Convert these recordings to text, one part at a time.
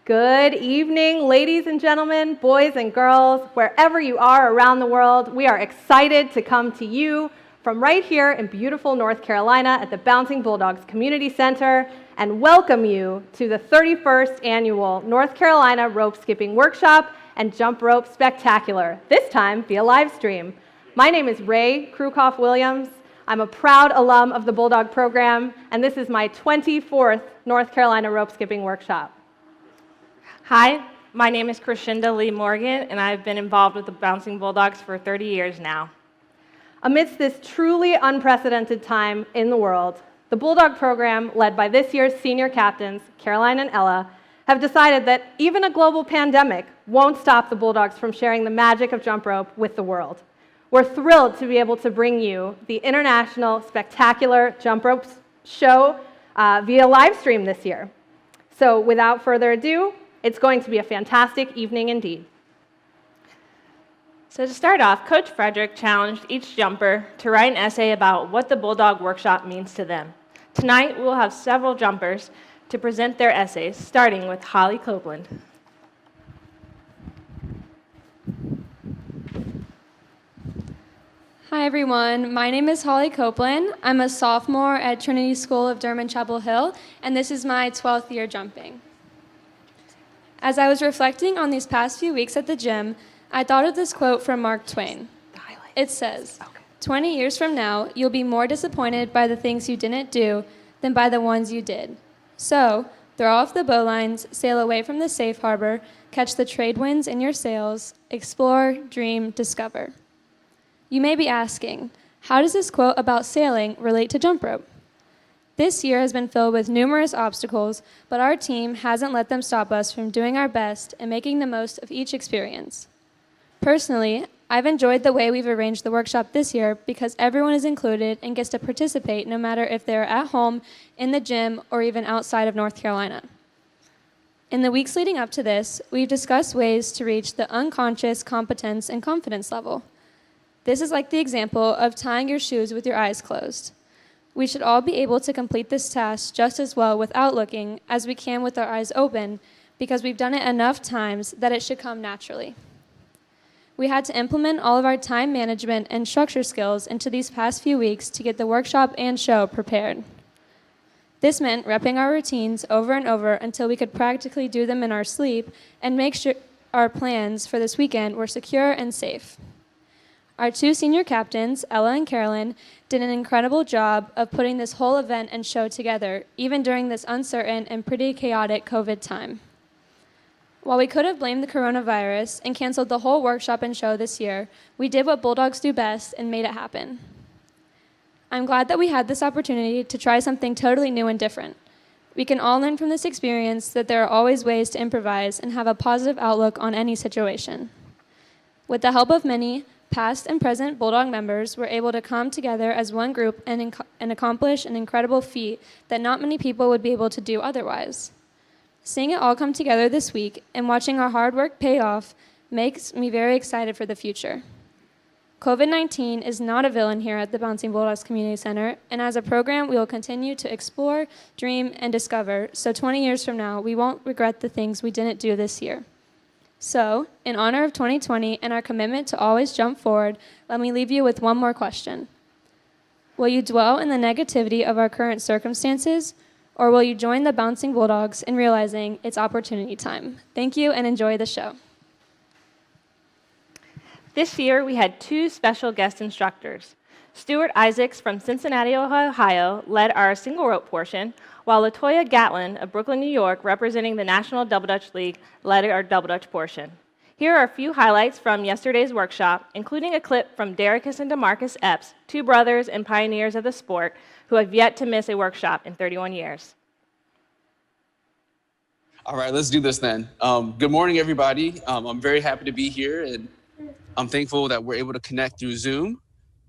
Good evening, ladies and gentlemen, boys and girls, wherever you are around the world. We are excited to come to you from right here in beautiful North Carolina at the Bouncing Bulldogs Community Center and welcome you to the 31st Annual North Carolina Rope Skipping Workshop and Jump Rope Spectacular, this time via live stream. My name is Ray Krukoff-Williams. I'm a proud alum of the Bulldog program, and this is my 24th North Carolina Rope Skipping Workshop. Hi, my name is Crescenda Lee Morgan, and I've been involved with the Bouncing Bulldogs for 30 years now. Amidst this truly unprecedented time in the world, the Bulldog program, led by this year's senior captains, Caroline and Ella, have decided that even a global pandemic won't stop the Bulldogs from sharing the magic of jump rope with the world. We're thrilled to be able to bring you the International Spectacular Jump Rope Show via live stream this year. So without further ado, it's going to be a fantastic evening indeed. So to start off, Coach Frederick challenged each jumper to write an essay about what the Bulldog Workshop means to them. Tonight, we'll have several jumpers to present their essays, starting with Holly Copeland. Hi everyone, my name is Holly Copeland. I'm a sophomore at Trinity School of Durham Chapel Hill, and this is my 12th year jumping. As I was reflecting on these past few weeks at the gym, I thought of this quote from Mark Twain. It says, 20 years from now, you'll be more disappointed by the things you didn't do than by the ones you did. So, throw off the bowlines, sail away from the safe harbor, catch the trade winds in your sails, explore, dream, discover. You may be asking, how does this quote about sailing relate to jump rope? This year has been filled with numerous obstacles, but our team hasn't let them stop us from doing our best and making the most of each experience. Personally, I've enjoyed the way we've arranged the workshop this year because everyone is included and gets to participate no matter if they're at home, in the gym, or even outside of North Carolina. In the weeks leading up to this, we've discussed ways to reach the unconscious competence and confidence level. This is like the example of tying your shoes with your eyes closed. We should all be able to complete this task just as well without looking as we can with our eyes open because we've done it enough times that it should come naturally. We had to implement all of our time management and structure skills into these past few weeks to get the workshop and show prepared. This meant repping our routines over and over until we could practically do them in our sleep and make sure our plans for this weekend were secure and safe. Our two senior captains, Ella and Carolyn, did an incredible job of putting this whole event and show together, even during this uncertain and pretty chaotic COVID time. While we could have blamed the coronavirus and canceled the whole workshop and show this year, we did what Bulldogs do best and made it happen. I'm glad that we had this opportunity to try something totally new and different. We can all learn from this experience that there are always ways to improvise and have a positive outlook on any situation. With the help of many, past and present Bulldog members were able to come together as one group and accomplish an incredible feat that not many people would be able to do otherwise. Seeing it all come together this week and watching our hard work pay off makes me very excited for the future. COVID-19 is not a villain here at the Bouncing Bulldogs Community Center, and as a program, we will continue to explore, dream, and discover, so 20 years from now, we won't regret the things we didn't do this year. So, in honor of 2020 and our commitment to always jump forward, let me leave you with one more question. Will you dwell in the negativity of our current circumstances, or will you join the Bouncing Bulldogs in realizing it's opportunity time? Thank you and enjoy the show. This year, we had two special guest instructors. Stuart Isaacs from Cincinnati, Ohio, led our single rope portion, while LaToya Gatlin of Brooklyn, New York, representing the National Double Dutch League, led our double dutch portion. Here are a few highlights from yesterday's workshop, including a clip from Derrickis and DeMarcus Epps, two brothers and pioneers of the sport who have yet to miss a workshop in 31 years. All right, let's do this then. Good morning, everybody. I'm very happy to be here, and I'm thankful that we're able to connect through Zoom.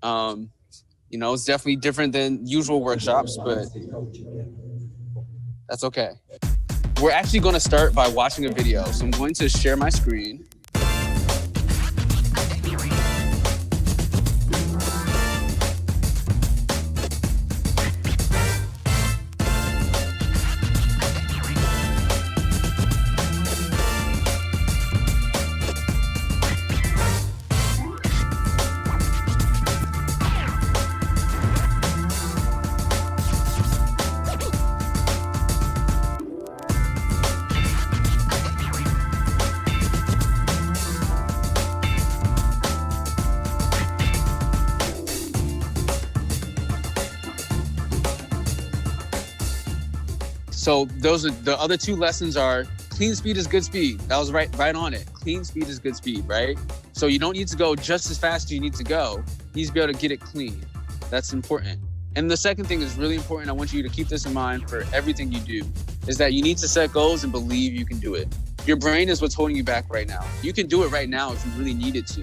You know, it's definitely different than usual workshops, but that's okay. We're actually going to start by watching a video. So I'm going to share my screen. So those are the other two lessons are clean speed is good speed. That was right on it. Clean speed is good speed, right? So you don't need to go just as fast as you need to go. You need to be able to get it clean. That's important. And the second thing is really important. I want you to keep this in mind for everything you do, is that you need to set goals and believe you can do it. Your brain is what's holding you back right now. You can do it right now if you really needed to,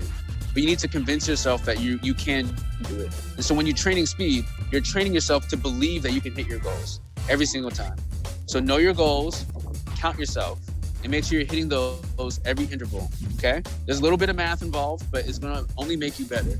but you need to convince yourself that you can do it. And so when you're training speed, you're training yourself to believe that you can hit your goals every single time. So know your goals, count yourself, and make sure you're hitting those every interval, okay? There's a little bit of math involved, but it's gonna only make you better.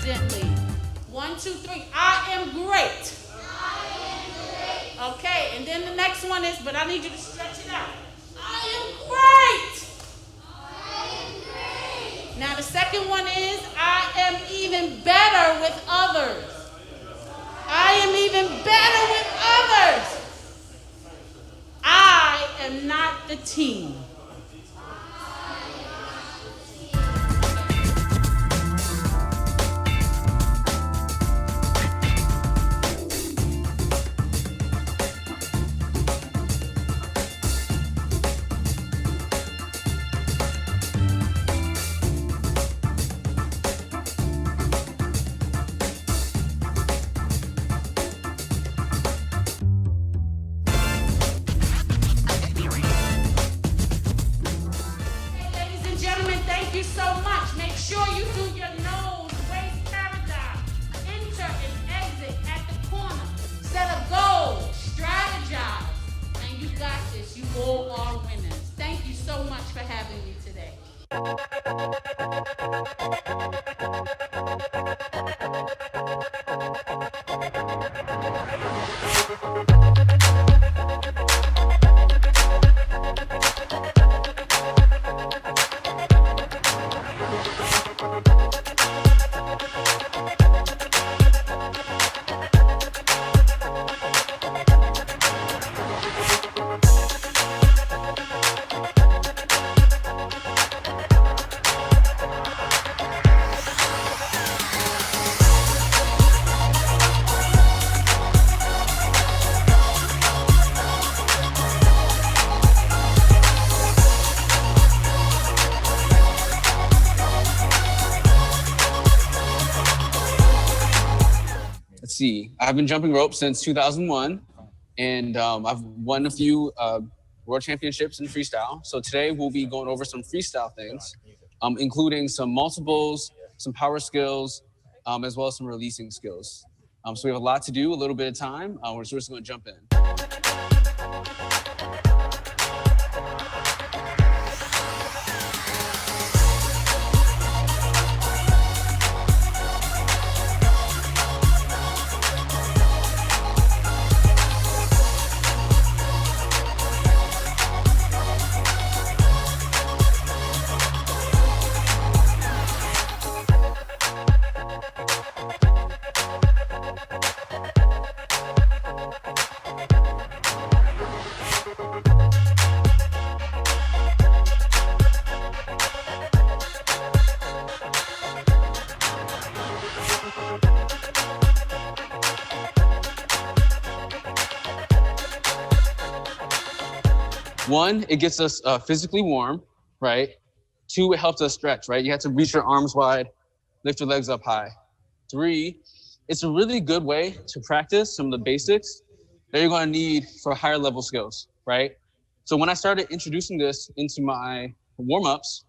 Gently. 1, 2, 3. I am great. I am great. Okay, and then the next one is, but I need you to stretch it out. I am great. I am great. Now the second one is, I am even better with others. I am even better with others. I am not the team. Thank you so much. Make sure you do your nose, waist paradigm, enter and exit at the corner. Set a goal, strategize, and you got this. You all are winners. Thank you so much for having me today. Let's see, I've been jumping rope since 2001, and I've won a few world championships in freestyle. So today we'll be going over some freestyle things, including some multiples, some power skills, as well as some releasing skills. So we have a lot to do, a little bit of time. We're just gonna jump in. One, it gets us physically warm, right? Two, it helps us stretch, right? You have to reach your arms wide, lift your legs up high. Three, it's a really good way to practice some of the basics that you're gonna need for higher level skills, right? So when I started introducing this into my warm-ups,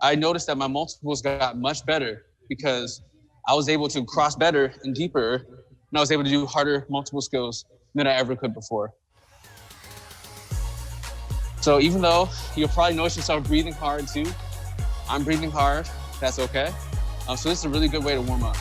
I noticed that my multiples got much better because I was able to cross better and deeper, and I was able to do harder multiple skills than I ever could before. So even though you'll probably notice yourself breathing hard too, I'm breathing hard, that's okay. So this is a really good way to warm up.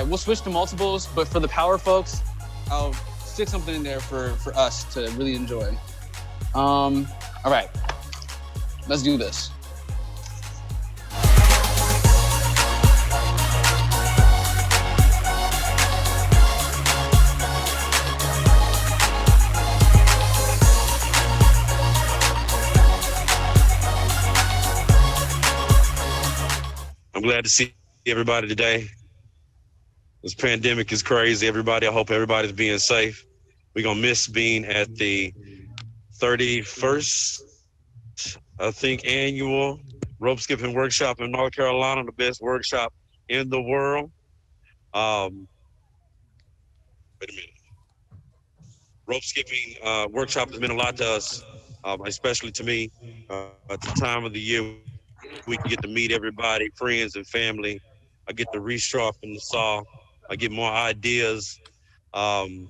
right, we'll switch to multiples, but for the power folks, I'll stick something in there for us to really enjoy. All right, let's do this. I'm glad to see everybody today. This pandemic is crazy. I hope everybody's being safe. We're going to miss being at the 31st, I think, annual rope skipping workshop in North Carolina, the best workshop in the world. Wait a minute. Rope skipping workshop has meant a lot to us, especially to me. At the time of the year, we can get to meet everybody, friends and family. I get to resharpen the saw. I get more ideas from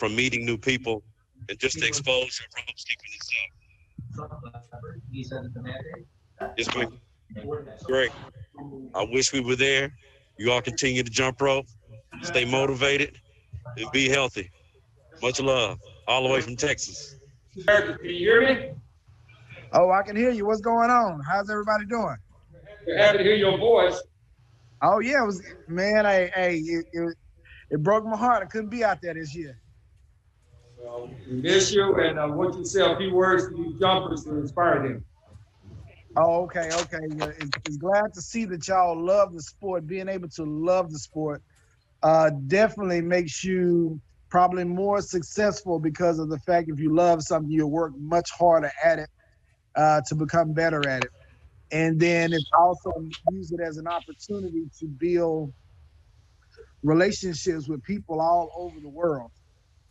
meeting new people and just the exposure of rope skipping itself. It's been great. I wish we were there. You all continue to jump rope, stay motivated, and be healthy. Much love, all the way from Texas. Can you hear me? Oh, I can hear you. What's going on? How's everybody doing? We're happy to hear your voice. Oh yeah, it was, man. It broke my heart. I couldn't be out there this year. Well, we miss you, and I want you to say a few words to these jumpers to inspire them. Oh, okay. Yeah, it's glad to see that y'all love the sport. Being able to love the sport definitely makes you probably more successful because of the fact if you love something, you'll work much harder at it to become better at it. And then it's also use it as an opportunity to build relationships with people all over the world.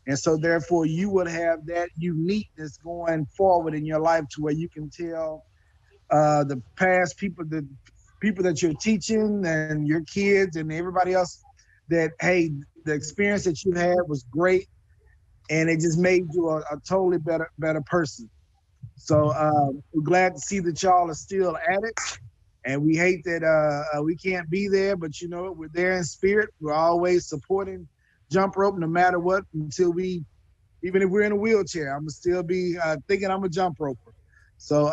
And so therefore you would have that uniqueness going forward in your life to where you can tell the past people, the people that you're teaching and your kids and everybody else that, hey, the experience that you had was great and it just made you a totally better person. So we're glad to see that y'all are still at it. And we hate that we can't be there, but you know what? We're there in spirit. We're always supporting jump rope no matter what until even if we're in a wheelchair, I'm gonna still be thinking I'm a jump roper. So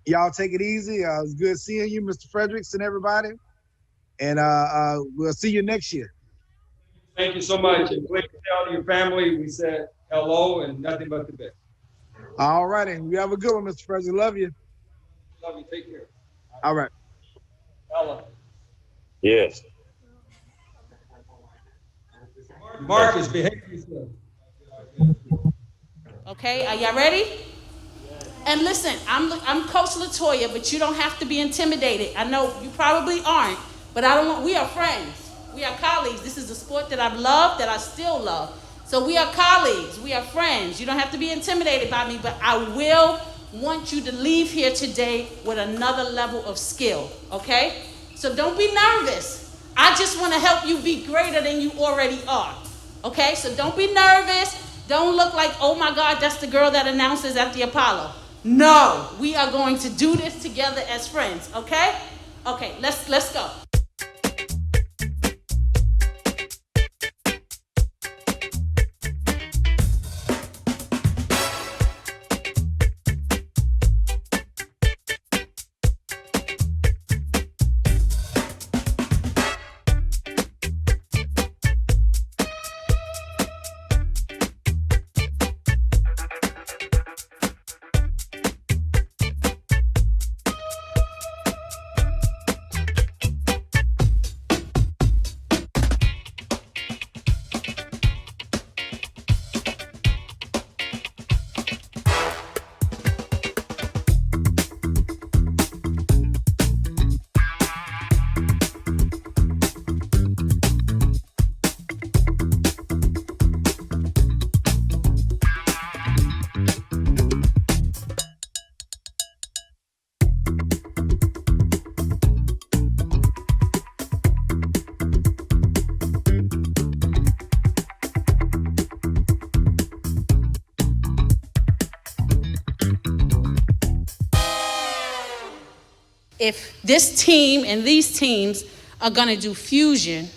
y'all take it easy. It was good seeing you, Mr. Fredericks and everybody. And we'll see you next year. Thank you so much. And please tell your family we said hello and nothing but the best. All right, and you have a good one, Mr. President. Love you. Love you. Take care. All right. Hello. Yes. Marcus, behave yourself. Okay, are y'all ready? And listen, I'm Coach Latoya, but you don't have to be intimidated. I know you probably aren't, but we are friends. We are colleagues. This is a sport that I've loved, that I still love. So we are colleagues, we are friends. You don't have to be intimidated by me, but I will want you to leave here today with another level of skill, okay? So don't be nervous. I just want to help you be greater than you already are, okay? So don't be nervous. Don't look like, oh my God, that's the girl that announces at the Apollo. No, we are going to do this together as friends, okay? Okay, let's go. If this team and these teams are going to do fusion,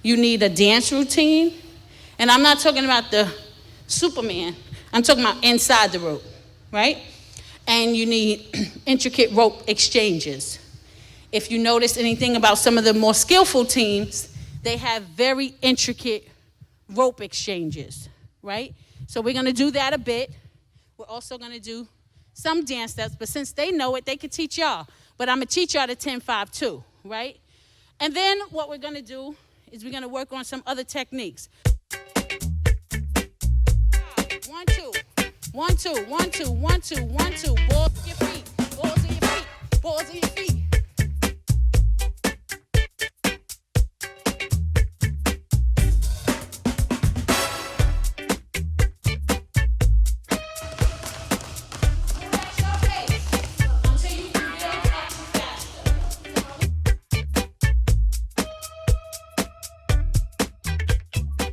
You need a dance routine. And I'm not talking about the Superman. I'm talking about inside the rope, right? And you need intricate rope exchanges. If you notice anything about some of the more skillful teams, they have very intricate rope exchanges, right? So we're gonna do that a bit. We're also gonna do some dance steps, but since they know it, they can teach y'all. But I'm gonna teach y'all the 10-5 too, right? And then what we're gonna do is we're gonna work on some other techniques. 1, 2, 1, 2, 1, 2, 1, 2, 1, 2. Balls on your feet, balls on your feet, balls on your feet.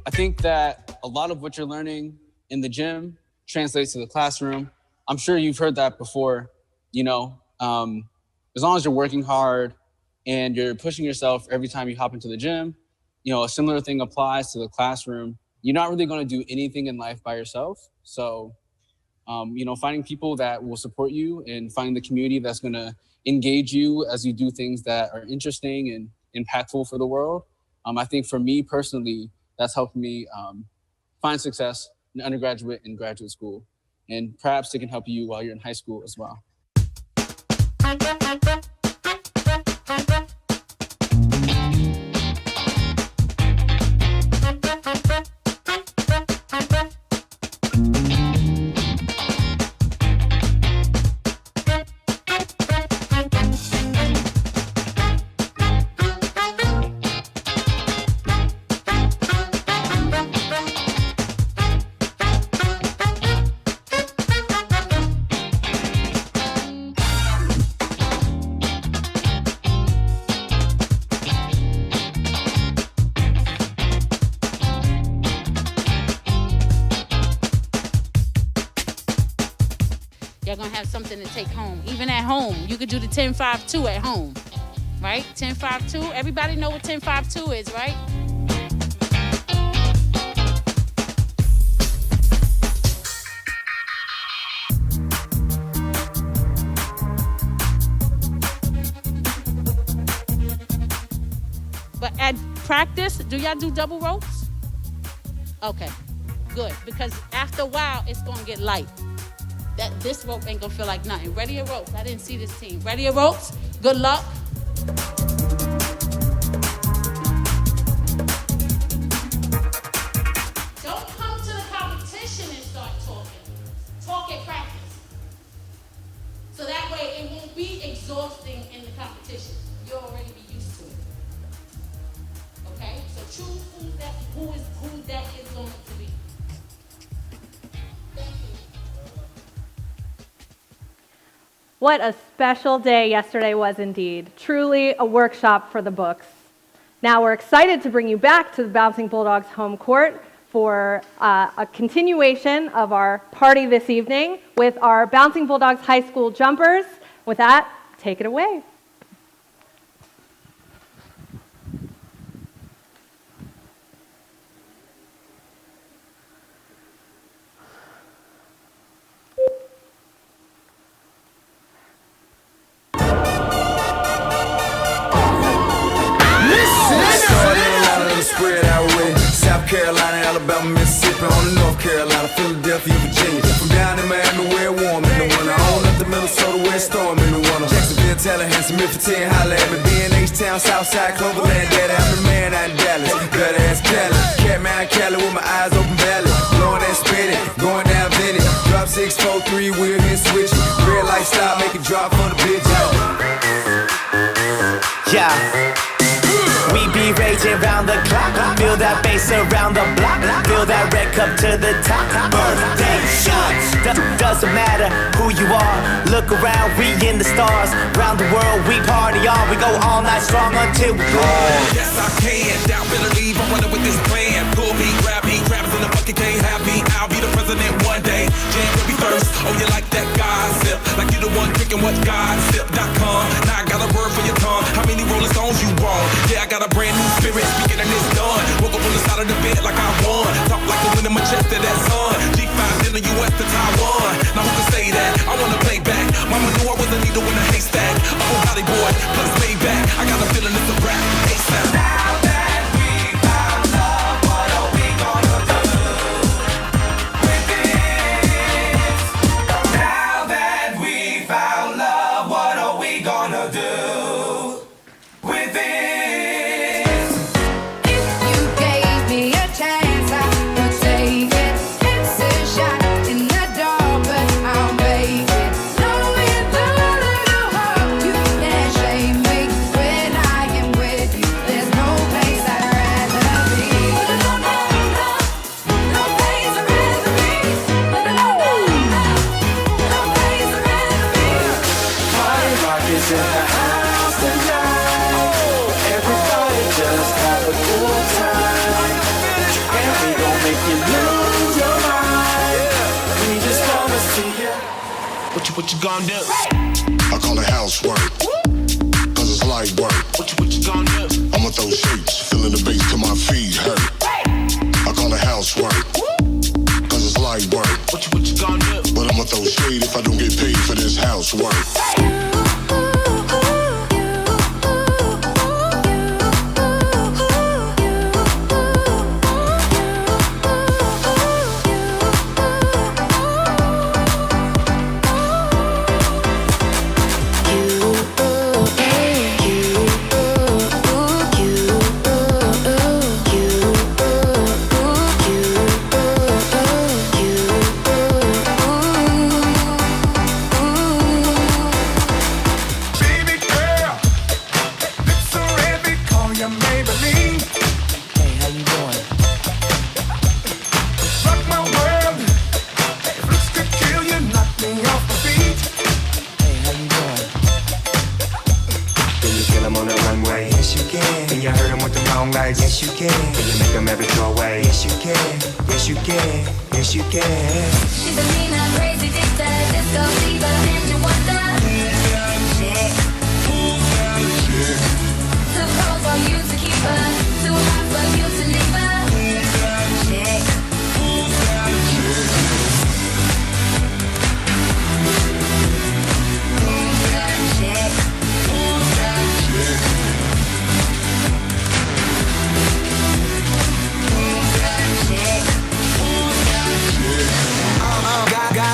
I think that a lot of what you're learning in the gym translates to the classroom. I'm sure you've heard that before, as long as you're working hard and you're pushing yourself every time you hop into the gym, a similar thing applies to the classroom. You're not really going to do anything in life by yourself. So, finding people that will support you and finding the community that's going to engage you as you do things that are interesting and impactful for the world. I think for me personally, that's helped me find success in undergraduate and graduate school. And perhaps it can help you while you're in high school as well. You're gonna have something to take home. Even at home, you could do the 10-5-2 at home, right? 10-5-2, everybody know what 10-5-2 is, right? But at practice, do y'all do double ropes? Okay, good, because after a while, it's gonna get light. This rope ain't gonna feel like nothing. Ready your ropes. I didn't see this team. Ready your ropes. Good luck. Don't come to the competition and start talking. Talk at practice. So that way it won't be exhausting in the competition. You'll already be used to it. Okay? So choose who that is going to be. Thank you. What a special day yesterday was indeed. Truly a workshop for the books. Now we're excited to bring you back to the Bouncing Bulldogs home court for a continuation of our party this evening with our Bouncing Bulldogs high school jumpers. With that, take it away. Carolina, Alabama, Mississippi, on to North Carolina, Philadelphia, Virginia. From down in Miami, where it's warm in the winter. On up to Minnesota, where it's storm in the winter. Jacksonville, Tallahassee, Memphis, 10, holla at me. B&H-Town, Southside, Cloverland, Daddy, I'm the man out in Dallas. Better ass Cali, Catman, Cali, with my eyes open valley. Blowing that spinning, going down Vinny. Drop 6, 4, 3, wheel hit switch. Red light stop, make it drop for the bitch. Yeah. We be raging round the clock. Feel that bass around the block. Feel that red cup to the top. Birthday shots. Doesn't matter who you are. Look around, we in the stars. Round the world, we party on. We go all night strong until we go. Yes, I can. Doubt, better leave. I'm running with this plan. Pull me, grab me. Crabs in the bucket, can't have me. I'll be the president one day. Jam will be first. Oh, you like that gossip? Like you the one drinking what gossip.com. Now I got a word for your tongue. How many Rolling Stones you want? Yeah, I got a brand new spirit speaking and it's done. in my chest to that sun. G5 in the US to Taiwan. Now who can say that? I wanna play back. Mama knew I was a needle in a haystack. Upper body boy, plus way back. I got a feeling it's a rap. ASAP. Now that we found love, what are we gonna do with this? Now that we found love, what are we gonna do with this? If you gave me a chance, I would take it. It's a shot in the dark, but I'll make it. Knowing the little hope you can't shame me when I am with you. There's no place I'd rather be. No, no, no, no place I'd rather be. No, no, no, no place I'd rather be. Party rock is in the house tonight. Everybody just have a good time. And we gon' make you lose your mind. We just wanna see ya. What you gonna do? I call it housework, cause it's light work. What you gonna do? I'ma throw shapes, feeling the bass till my feet hurt. I call it housework, cause it's light work. What you gonna do? But I'ma throw shade if I don't get paid for this housework. Baby girl, it's so heavy, call you Maybelline. Hey, how you doing? Rock my world. If looks could kill you, knock me off my feet. Hey, how you doing? Can you feel him on the runway? Yes, you can. Can you hurt him with the long legs? Yes, you can. Can you make him every throw away? Yes, you can. Yes, you can. Yes, you can. She's a mean, crazy dictator, disco diva, and you wonder. Too cold for you to keep her, too hot for you to leave her.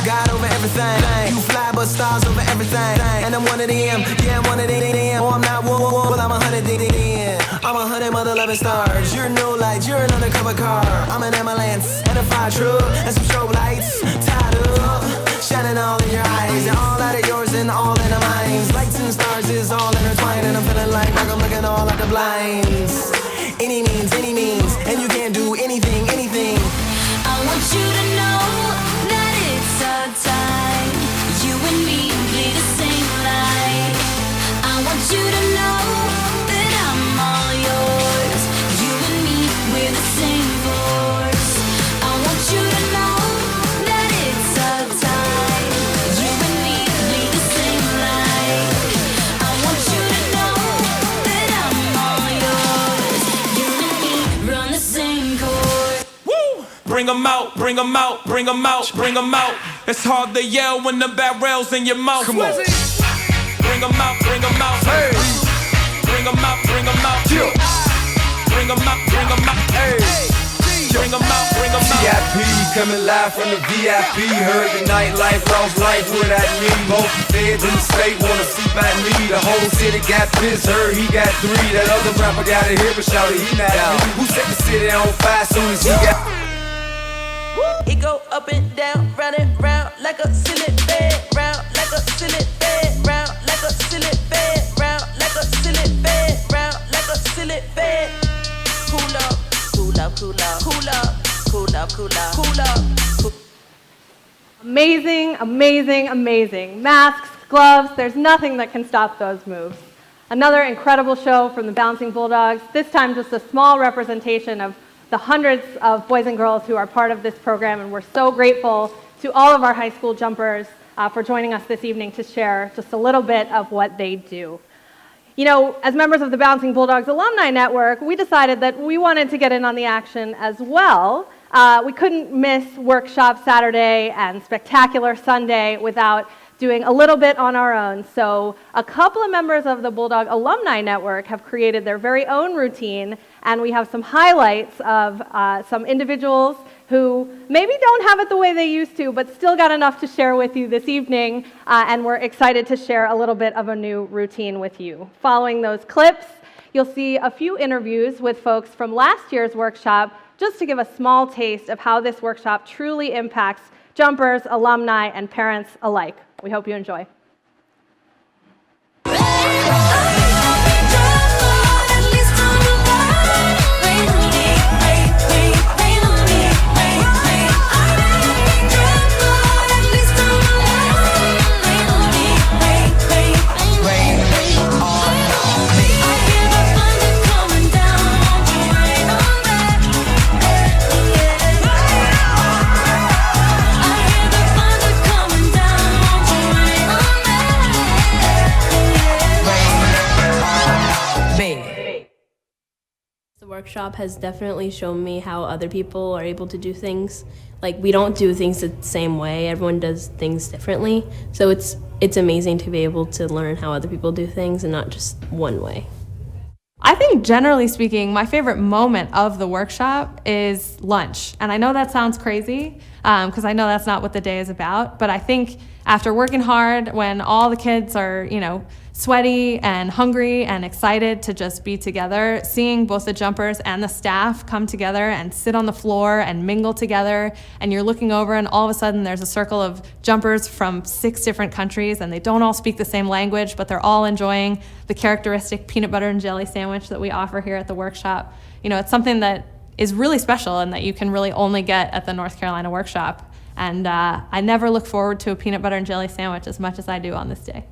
God over everything. You fly, but stars over everything. And I'm one of them. Yeah, I'm one of them. Oh, I'm not one. Well, I'm 100 them. I'm 100 mother loving stars. You're no light. You're an undercover car. I'm an ambulance and a fire truck and some strobe lights. Tied up, shining all in your eyes. And all out of yours and all in our minds. Lights and stars is all intertwined. And I'm feeling like I'm looking all at the blinds. Any means, and you can't do anything. I want you to know that it's our time. You and me bleed the same light. I want you to know that I'm all yours. You and me, we're the same force. I want you to know that it's our time. You and me bleed the same light. I want you to know that I'm all yours. You and me run the same course. Bring 'em out, bring 'em out, bring 'em out, bring 'em out. It's hard to yell when the barrel's in your mouth. Come on. Bring 'em out, bring 'em out. Hey. Bring 'em out, bring 'em out. Yeah. Bring 'em out, bring 'em out. Hey. Bring 'em out, bring 'em out. VIP coming live from the VIP. Heard the nightlife, lost life without me. Both feds in the state wanna see by me. The whole city got pissed, heard he got 3. That other rapper got a hit, but shouted he not out. Who set the city on fire soon as he got? It go up and down, round and round like a silly bed, round like a silly bed, round like a silly bed, round like a silly bed, round like a silly bed. Cool up, cool up, cool up, cool up, cool up, cool up, cool up. Amazing, amazing, amazing. Masks, gloves, there's nothing that can stop those moves. Another incredible show from the Bouncing Bulldogs, this time just a small representation of the hundreds of boys and girls who are part of this program, and we're so grateful to all of our high school jumpers for joining us this evening to share just a little bit of what they do. You know, as members of the Bouncing Bulldogs Alumni Network, we decided that we wanted to get in on the action as well, we couldn't miss Workshop Saturday and Spectacular Sunday without doing a little bit on our own. So a couple of members of the Bulldog Alumni Network have created their very own routine, and we have some highlights of some individuals who maybe don't have it the way they used to, but still got enough to share with you this evening, and we're excited to share a little bit of a new routine with you. Following those clips, you'll see a few interviews with folks from last year's workshop, just to give a small taste of how this workshop truly impacts jumpers, alumni, and parents alike. We hope you enjoy. The workshop has definitely shown me how other people are able to do things. Like, we don't do things the same way. Everyone does things differently. So it's amazing to be able to learn how other people do things and not just one way. I think generally speaking, my favorite moment of the workshop is lunch. And I know that sounds crazy, because I know that's not what the day is about, but I think after working hard, when all the kids are, sweaty and hungry and excited to just be together, seeing both the jumpers and the staff come together and sit on the floor and mingle together, and you're looking over and all of a sudden there's a circle of jumpers from 6 different countries, and they don't all speak the same language, but they're all enjoying the characteristic peanut butter and jelly sandwich that we offer here at the workshop. It's something that is really special and that you can really only get at the North Carolina workshop. And I never look forward to a peanut butter and jelly sandwich as much as I do on this day.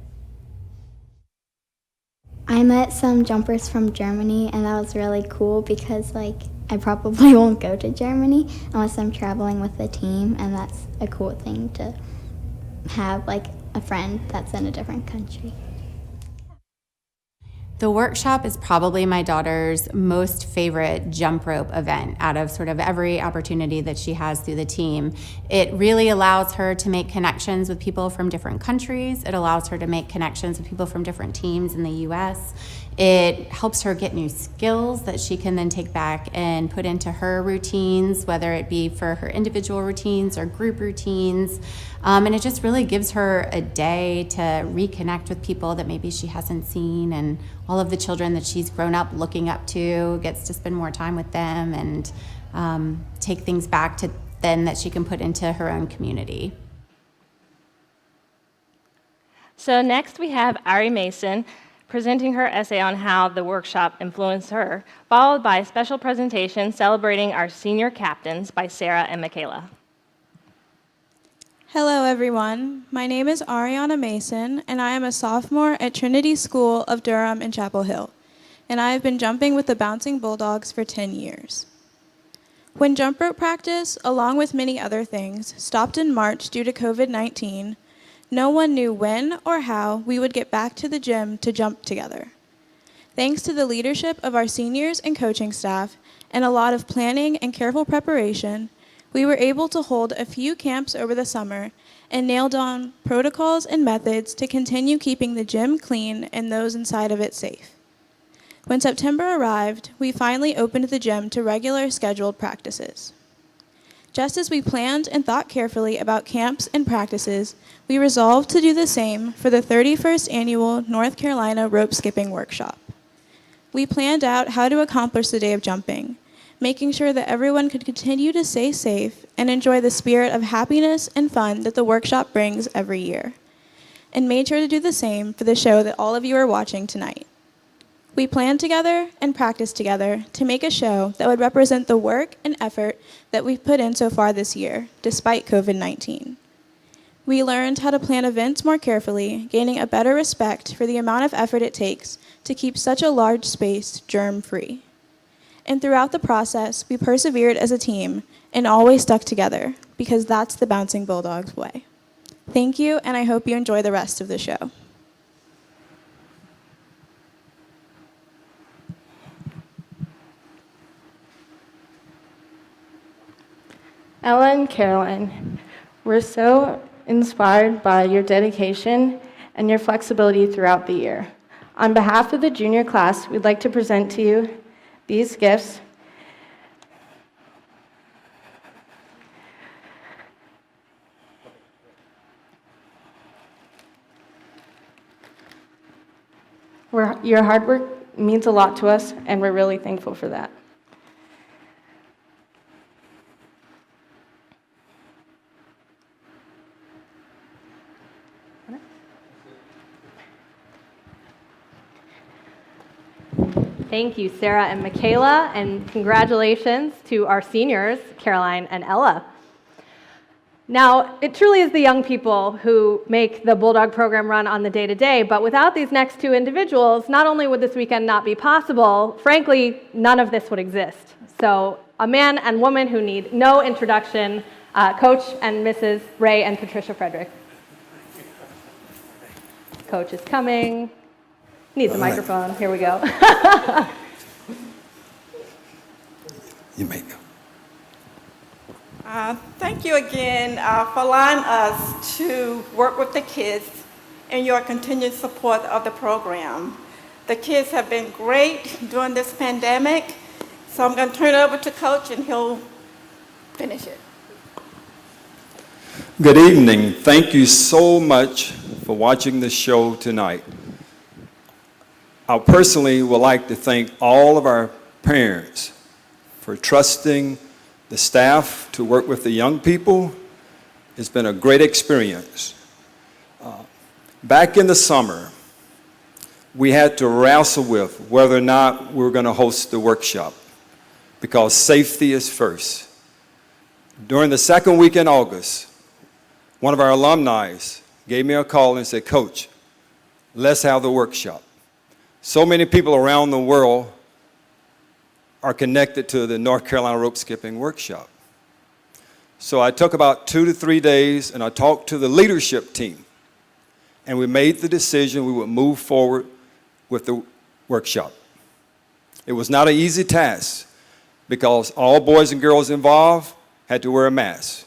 I met some jumpers from Germany, and that was really cool because I probably won't go to Germany unless I'm traveling with the team, and that's a cool thing to have a friend that's in a different country. The workshop is probably my daughter's most favorite jump rope event out of sort of every opportunity that she has through the team. It really allows her to make connections with people from different countries. It allows her to make connections with people from different teams in the US. It helps her get new skills that she can then take back and put into her routines, whether it be for her individual routines or group routines. And it just really gives her a day to reconnect with people that maybe she hasn't seen, and all of the children that she's grown up looking up to, gets to spend more time with them and take things back to then that she can put into her own community. So next we have Ari Mason presenting her essay on how the workshop influenced her, followed by a special presentation celebrating our senior captains by Sarah and Michaela. Hello, everyone. My name is Ariana Mason, and I am a sophomore at Trinity School of Durham in Chapel Hill, and I have been jumping with the Bouncing Bulldogs for 10 years. When jump rope practice, along with many other things, stopped in March due to COVID-19, no one knew when or how we would get back to the gym to jump together. Thanks to the leadership of our seniors and coaching staff and a lot of planning and careful preparation, we were able to hold a few camps over the summer and nail down protocols and methods to continue keeping the gym clean and those inside of it safe. When September arrived, we finally opened the gym to regular scheduled practices. Just as we planned and thought carefully about camps and practices, we resolved to do the same for the 31st annual North Carolina Rope Skipping Workshop. We planned out how to accomplish the day of jumping, making sure that everyone could continue to stay safe and enjoy the spirit of happiness and fun that the workshop brings every year, and made sure to do the same for the show that all of you are watching tonight. We planned together and practiced together to make a show that would represent the work and effort that we've put in so far this year, despite COVID-19. We learned how to plan events more carefully, gaining a better respect for the amount of effort it takes to keep such a large space germ-free. And throughout the process, we persevered as a team and always stuck together, because that's the Bouncing Bulldogs way. Thank you, and I hope you enjoy the rest of the show. Ella and Caroline, we're so inspired by your dedication and your flexibility throughout the year. On behalf of the junior class, we'd like to present to you these gifts. Your hard work means a lot to us, and we're really thankful for that. Thank you, Sarah and Michaela, and congratulations to our seniors, Caroline and Ella. Now, it truly is the young people who make the Bulldog program run on the day-to-day, but without these next two individuals, not only would this weekend not be possible, frankly, none of this would exist. So, a man and woman who need no introduction, Coach and Mrs. Ray and Patricia Frederick. Coach is coming. Needs a microphone. Here we go. You may go. Thank you again for allowing us to work with the kids and your continued support of the program. The kids have been great during this pandemic, so I'm going to turn it over to Coach and he'll finish it. Good evening. Thank you so much for watching the show tonight. I personally would like to thank all of our parents for trusting the staff to work with the young people. It's been a great experience. Back in the summer, we had to wrestle with whether or not we were going to host the workshop because safety is first. During the second week in August, one of our alumni gave me a call and said, "Coach, let's have the workshop." So many people around the world are connected to the North Carolina rope skipping workshop. So I took about 2 to 3 days and I talked to the leadership team and we made the decision we would move forward with the workshop. It was not an easy task because all boys and girls involved had to wear a mask.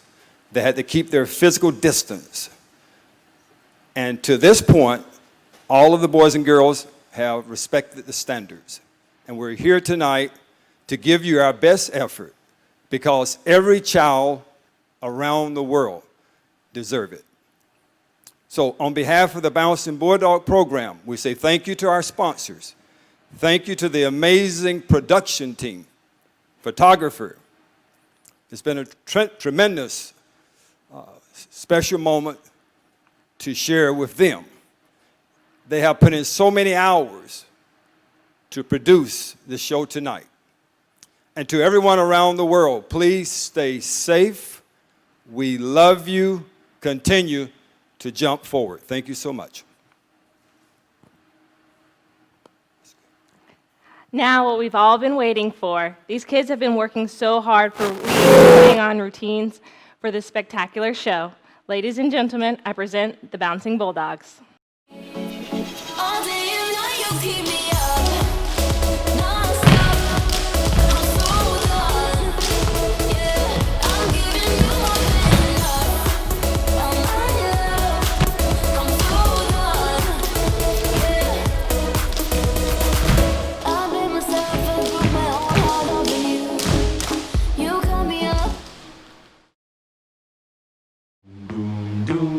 They had to keep their physical distance. And to this point, all of the boys and girls have respected the standards. And we're here tonight to give you our best effort because every child around the world deserves it. So on behalf of the Bouncing Bulldog program, we say thank you to our sponsors. Thank you to the amazing production team, photographer. It's been a tremendous special moment to share with them. They have put in so many hours to produce the show tonight. And to everyone around the world, please stay safe. We love you. Continue to jump forward. Thank you so much. Now, what we've all been waiting for. These kids have been working so hard for weeks, putting on routines for this spectacular show. Ladies and gentlemen, I present the Bouncing Bulldogs. All day you know you keep me up, non-stop. I'm so done. Yeah, I'm giving you more than enough. Oh my love, I'm so done. Yeah, I blame myself and put my own heart over you. You call me up.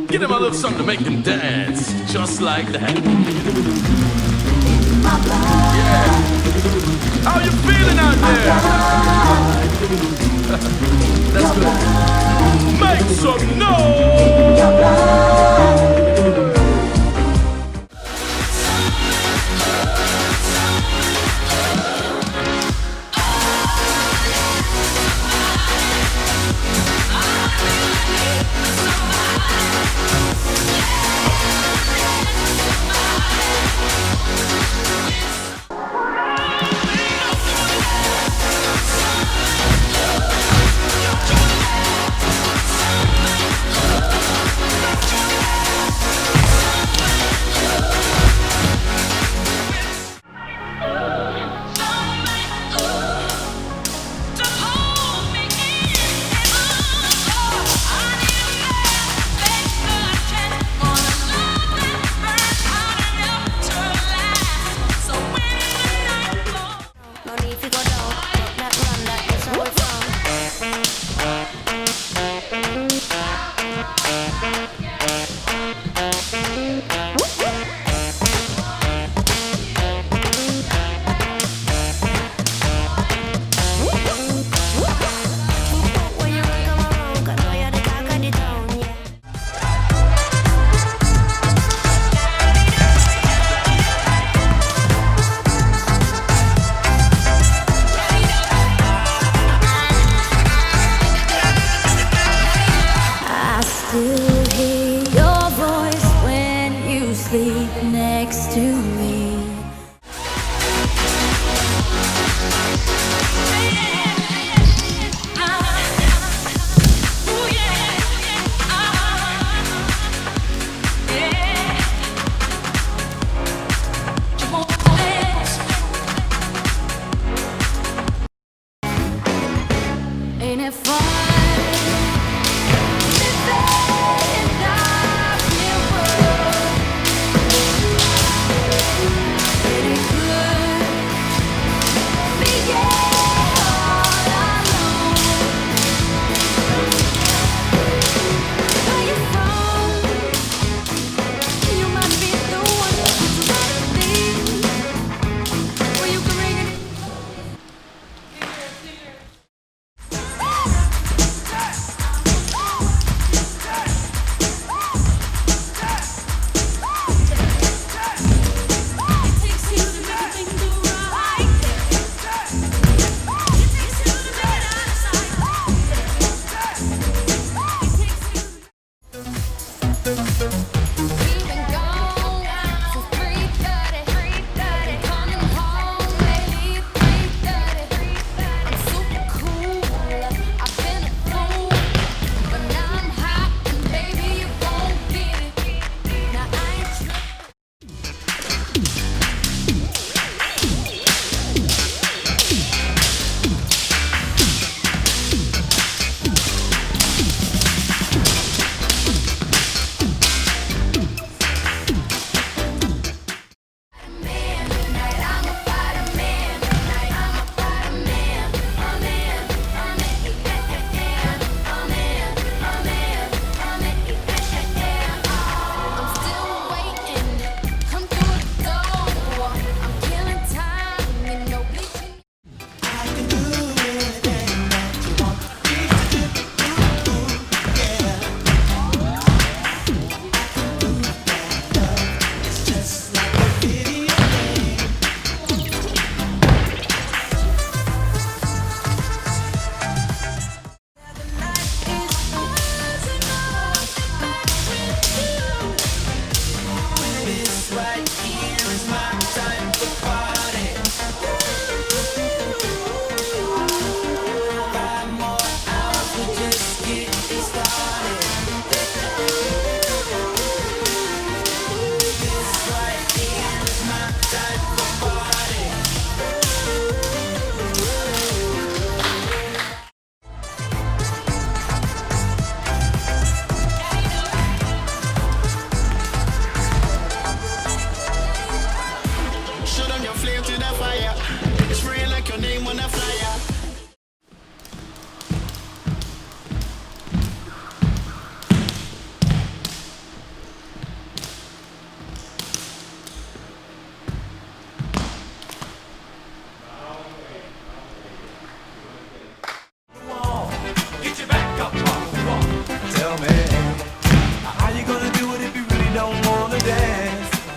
Give them a little something to make them dance, just like that. Yeah. How you feeling out there? That's good. Make some noise!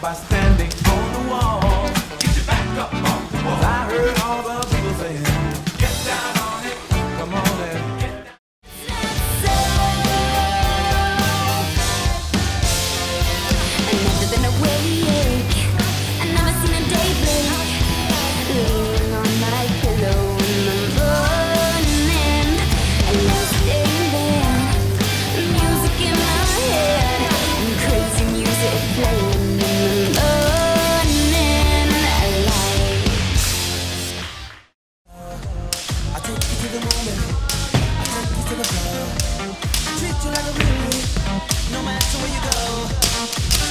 by standing on the wall. Get your back up off the wall. I heard all the people saying, get down on it. Come on and get down. I've never been awake. I've never seen a day break. Leaning on my pillow in the morning. I love staying there. Music in my head. And crazy music playing in the morning. I like. I take you to the moment. I take you to the floor. I treat you like a real. No matter where you go.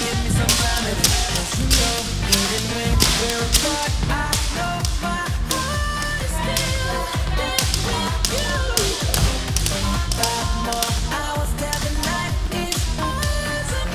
Give me some time and let you know. Even when we're apart, I know my heart is still there with you. 5 more hours till the night is ours and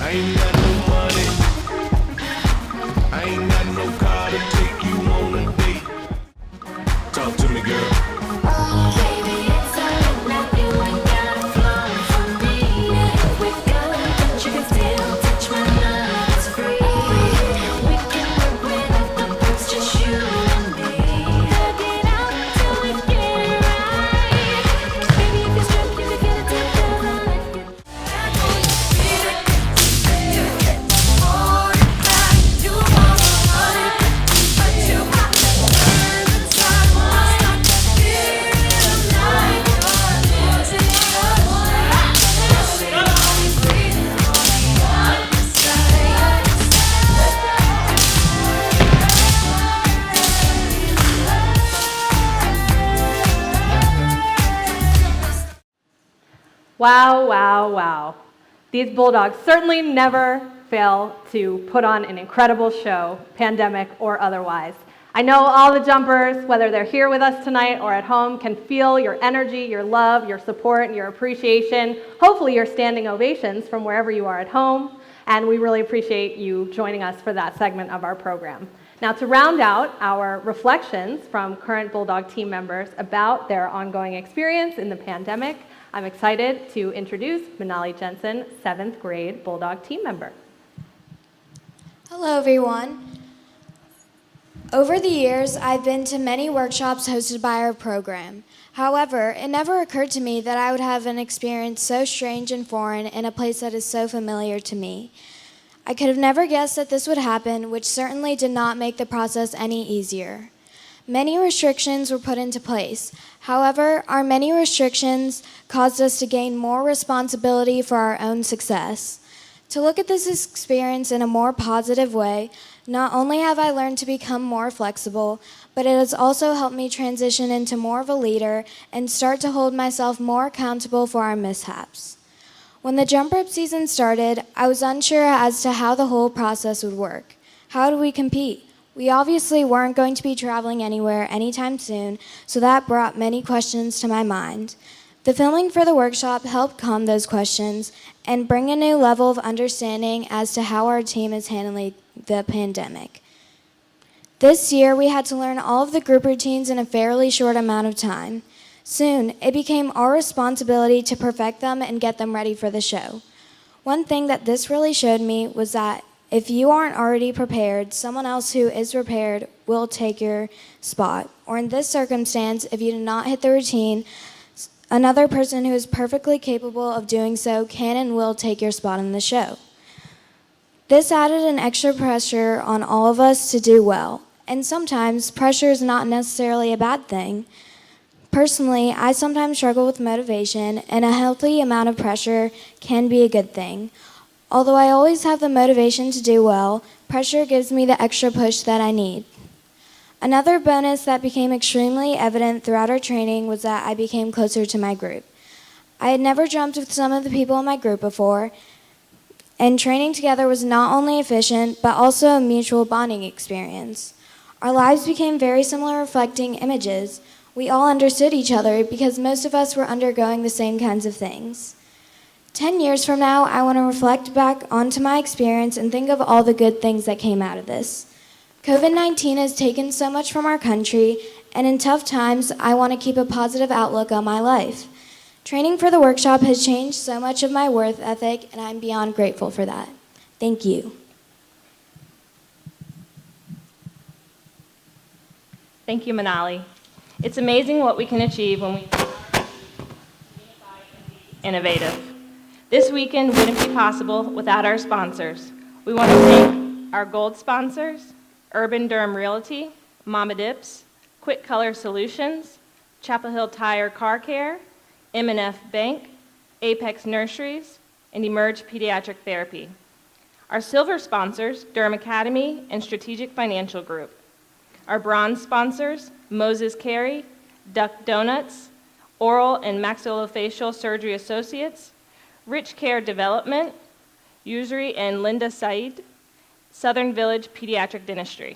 I ain't got no money. I ain't got no car to take you on a date. Talk to me, girl. Wow, wow, wow. These Bulldogs certainly never fail to put on an incredible show, pandemic or otherwise. I know all the jumpers, whether they're here with us tonight or at home, can feel your energy, your love, your support, and your appreciation. Hopefully your standing ovations from wherever you are at home. And we really appreciate you joining us for that segment of our program. Now, to round out our reflections from current Bulldog team members about their ongoing experience in the pandemic, I'm excited to introduce Manali Jensen, 7th grade Bulldog team member. Hello, everyone. Over the years, I've been to many workshops hosted by our program. However, it never occurred to me that I would have an experience so strange and foreign in a place that is so familiar to me. I could have never guessed that this would happen, which certainly did not make the process any easier. Many restrictions were put into place. However, our many restrictions caused us to gain more responsibility for our own success. To look at this experience in a more positive way, not only have I learned to become more flexible, but it has also helped me transition into more of a leader and start to hold myself more accountable for our mishaps. When the jump rope season started, I was unsure as to how the whole process would work. How do we compete? We obviously weren't going to be traveling anywhere anytime soon, so that brought many questions to my mind. The filming for the workshop helped calm those questions and bring a new level of understanding as to how our team is handling the pandemic. This year, we had to learn all of the group routines in a fairly short amount of time. Soon, it became our responsibility to perfect them and get them ready for the show. One thing that this really showed me was that if you aren't already prepared, someone else who is prepared will take your spot. Or in this circumstance, if you do not hit the routine, another person who is perfectly capable of doing so can and will take your spot in the show. This added an extra pressure on all of us to do well. And sometimes pressure is not necessarily a bad thing. Personally, I sometimes struggle with motivation, and a healthy amount of pressure can be a good thing. Although I always have the motivation to do well, pressure gives me the extra push that I need. Another bonus that became extremely evident throughout our training was that I became closer to my group. I had never jumped with some of the people in my group before, and training together was not only efficient, but also a mutual bonding experience. Our lives became very similar, reflecting images. We all understood each other because most of us were undergoing the same kinds of things. 10 years from now, I want to reflect back onto my experience and think of all the good things that came out of this. COVID-19 has taken so much from our country, and in tough times, I want to keep a positive outlook on my life. Training for the workshop has changed so much of my work ethic, and I'm beyond grateful for that. Thank you. Thank you, Manali. It's amazing what we can achieve when we innovative. This weekend wouldn't be possible without our sponsors. We want to thank our gold sponsors, Urban Durham Realty, Mama Dips, Quick Color Solutions, Chapel Hill Tire Car Care, M&F Bank, Apex Nurseries, and Emerge Pediatric Therapy. Our silver sponsors, Durham Academy and Strategic Financial Group. Our bronze sponsors, Moses Carey, Duck Donuts, Oral and Maxillofacial Surgery Associates, Rich Care Development, Yusri and Linda Said, Southern Village Pediatric Dentistry.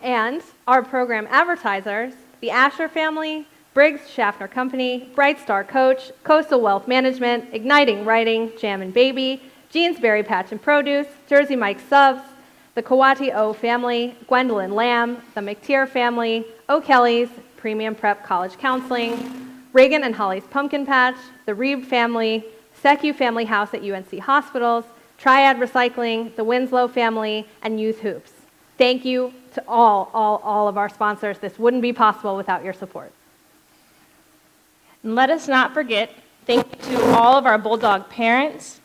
And our program advertisers, the Asher family, Briggs Schaffner Company, Bright Star Coach, Coastal Wealth Management, Igniting Writing, Jam and Baby, Jean's Berry Patch and Produce, Jersey Mike Subs, the Kawati O family, Gwendolyn Lamb, the McTier family, O'Kelly's, Premium Prep College Counseling, Reagan and Holly's Pumpkin Patch, the Reeb family, Secu Family House at UNC Hospitals, Triad Recycling, the Winslow family, and Youth Hoops. Thank you to all of our sponsors. This wouldn't be possible without your support. And let us not forget, thank you to all of our Bulldog parents,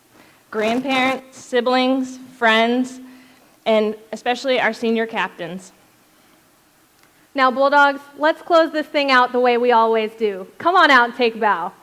grandparents, siblings, friends, and especially our senior captains. Now, Bulldogs, let's close this thing out the way we always do. Come on out and take a bow.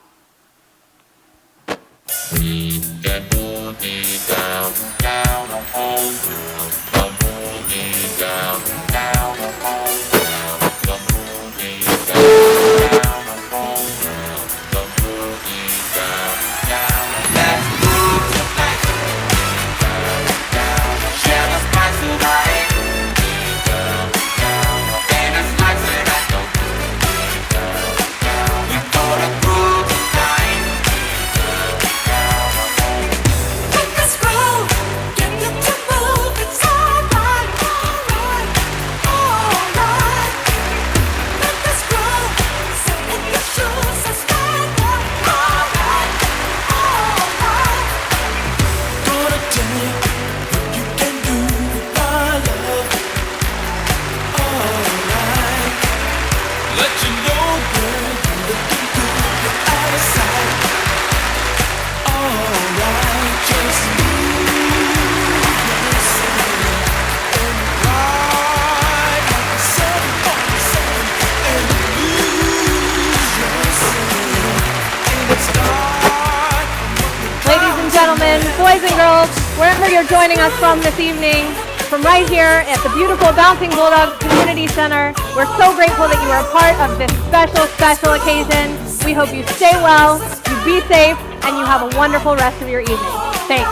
Gentlemen, boys and girls, wherever you're joining us from this evening, from right here at the beautiful Bouncing Bulldogs Community Center, we're so grateful that you are a part of this special occasion. We hope you stay well, you be safe, and you have a wonderful rest of your evening. Thanks.